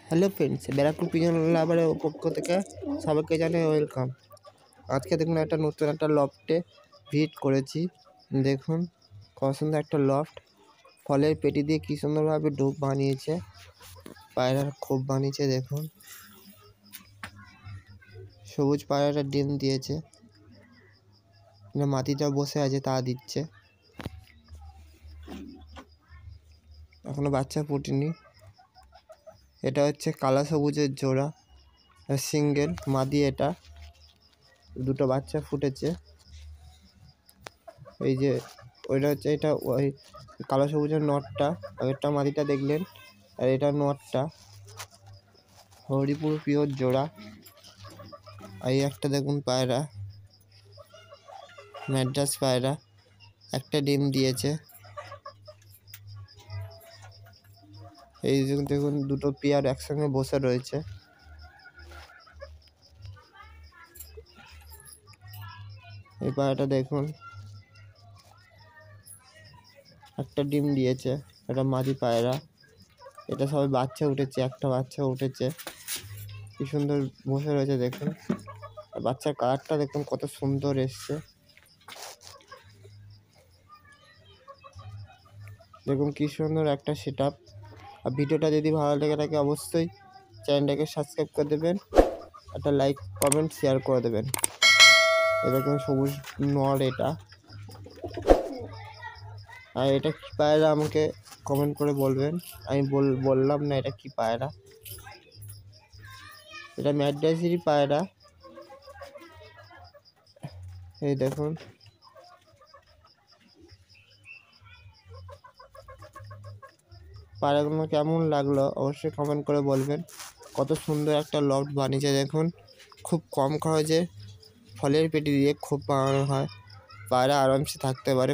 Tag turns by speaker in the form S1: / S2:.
S1: Hello friends, Barrackpore pigeon লাভারের পক্ষ থেকে সবাইকে জানাই ওয়েলকাম। আজকে দেখুন নতুন একটা লফটে ভিজিট করেছি। দেখুন কত সুন্দর একটা লফট, ফলের পেটি দিয়ে কী সুন্দরভাবে ডোব বানিয়েছে, পায়রার খোপ বানিয়েছে। দেখুন সবুজ পায়রাটা ডিম দিয়েছে, মাটিটা বসে আছে তা দিচ্ছে, এখনো বাচ্চা ফুটেনি। এটা হচ্ছে কালা সবুজের জোড়া, সিঙ্গেল মাদি। এটা দুটো বাচ্চা ফুটেছে। এই যে ওইটা হচ্ছে, এটা ওই কালো সবুজের নটটা, আগেরটা মাদিটা দেখলেন, আর এটা নটটা। হরিপুর পিওর জোড়া। এই একটা দেখুন পায়রা, ম্যাড্রাস পায়রা, একটা ডিম দিয়েছে। এই দেখুন দুটো পেয়ার একসঙ্গে বসে রয়েছে। এই পায়রাটা দেখুন একটা ডিম দিয়েছে, এটা মাদি পায়রা। এটা সবাই বাচ্চা উঠেছে, একটা বাচ্চা উঠেছে, কি সুন্দর বসে রয়েছে দেখুন। আর বাচ্চার কালারটা দেখুন কত সুন্দর এসছে। দেখুন কি সুন্দর একটা সেট আপ। আর ভিডিওটা যদি ভালো লেগে থাকে অবশ্যই চ্যানেলটাকে সাবস্ক্রাইব করে দেবেন, একটা লাইক কমেন্ট শেয়ার করে দেবেন। এরকম সবুজ নর এটা। আর এটা কী পায়রা আমাকে কমেন্ট করে বলবেন, আমি বললাম না এটা কি পায়রা। এটা ম্যাড্রাসেরই পায়রা। এই দেখুন পায়রাগুলো কেমন লাগলো অবশ্যই কমেন্ট করে বলবেন। কত সুন্দর একটা লফট বানিয়েছে দেখুন। খুব কম খরচে ফলের পেটি দিয়ে খুব বানানো হয়, পায়রা আরামসে থাকতে পারে।